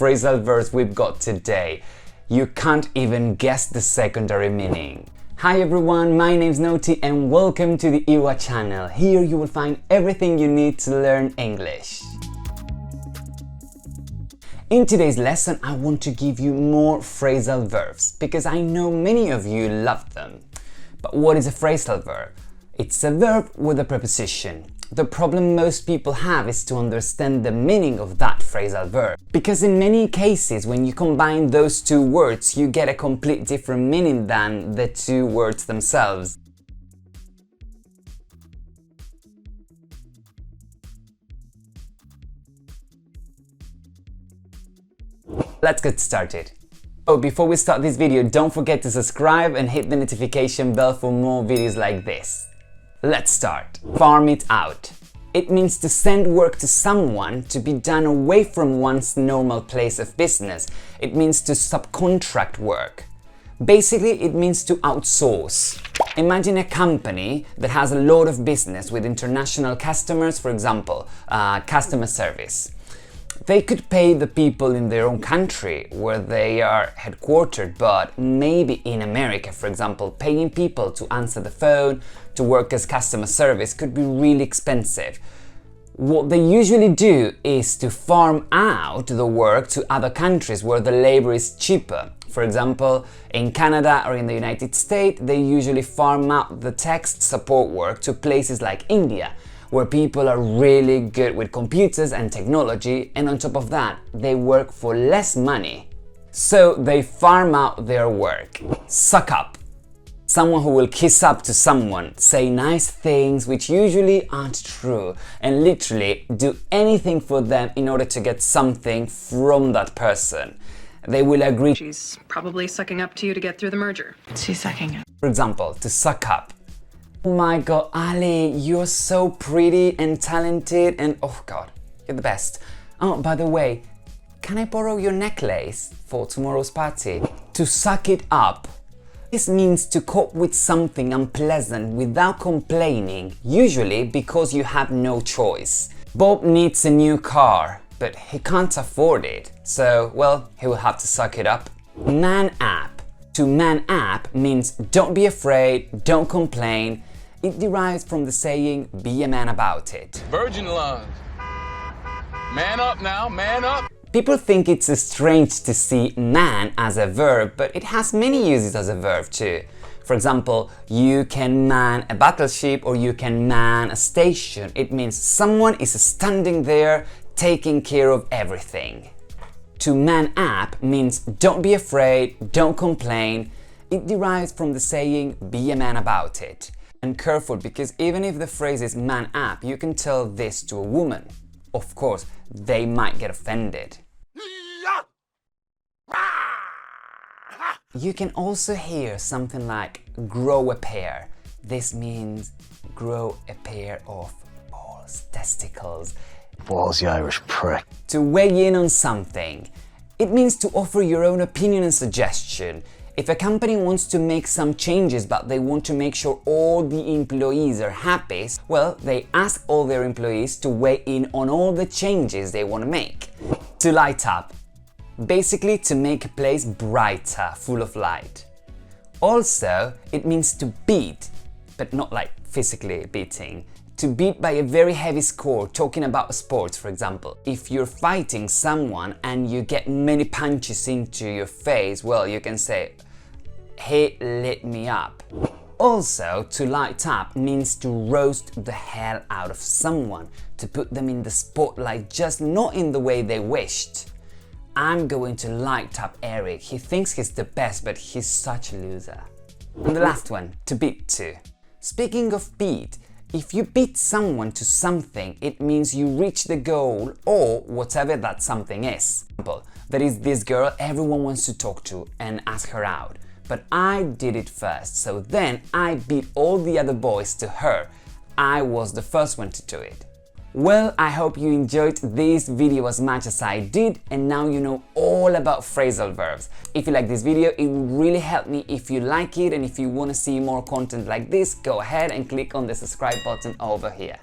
phrasal verbs we've got today. You can't even guess the secondary meaning. Hi everyone, my name's Noty and welcome to the PHRASAL channel. Here you will find everything you need to learn English. In today's lesson, I want to give you more phrasal verbs because I know many of you love them. But what is a phrasal verb? It's a verb with a preposition. The problem most people have is to understand the meaning of that phrasal verb. Because in many cases, when you combine those two words, you get a complete different meaning than the two words themselves. Let's get started. Oh, before we start this video, don't forget to subscribe and hit the notification bell for more videos like this. Let's start. Farm it out. It means to send work to someone to be done away from one's normal place of business. It means to subcontract work. Basically, it means to outsource. Imagine a company that has a lot of business with international customers, for example, customer service. They could pay the people in their own country where they are headquartered, but maybe in America, for example, paying people to answer the phone, to work as customer service could be really expensive. What they usually do is to farm out the work to other countries where the labor is cheaper. For example, in Canada or in the United States, they usually farm out the tech support work to places like India, where people are really good with computers and technology, and on top of that, they work for less money. So they farm out their work. Suck up. Someone who will kiss up to someone, say nice things which usually aren't true, and literally do anything for them in order to get something from that person. They will agree. She's probably sucking up to you to get through the merger. She's sucking up. For example, to suck up. Oh my god, Ali, you're so pretty and talented and oh god, you're the best. Oh, by the way, can I borrow your necklace for tomorrow's party? To suck it up. This means to cope with something unpleasant without complaining, usually because you have no choice. Bob needs a new car, but he can't afford it, so, well, he will have to suck it up. Man up. To man up means don't be afraid, don't complain. It derives from the saying, be a man about it. Virgin lines. Man up now, man up. People think it's strange to see man as a verb, but it has many uses as a verb too. For example, you can man a battleship or you can man a station. It means someone is standing there taking care of everything. To man up means don't be afraid, don't complain. It derives from the saying, be a man about it. And careful, because even if the phrase is man up, you can tell this to a woman. Of course, they might get offended. You can also hear something like grow a pair. This means grow a pair of balls, testicles. Balls, you Irish prick. To weigh in on something. It means to offer your own opinion and suggestion. If a company wants to make some changes but they want to make sure all the employees are happy, well, they ask all their employees to weigh in on all the changes they want to make. To light up. Basically to make a place brighter, full of light. Also, it means to beat, but not like physically beating. To beat by a very heavy score, talking about sports, for example. If you're fighting someone and you get many punches into your face, well, you can say, he lit me up. Also, to light up means to roast the hell out of someone, to put them in the spotlight, just not in the way they wished. I'm going to light up Eric. He thinks he's the best, but he's such a loser. And the last one, to beat to. Speaking of beat, if you beat someone to something, it means you reach the goal or whatever that something is. There is this girl everyone wants to talk to and ask her out, but I did it first, so then I beat all the other boys to her. I was the first one to do it. Well, I hope you enjoyed this video as much as I did, and now you know all about phrasal verbs. If you like this video, it would really help me if you like it, and if you want to see more content like this, go ahead and click on the subscribe button over here.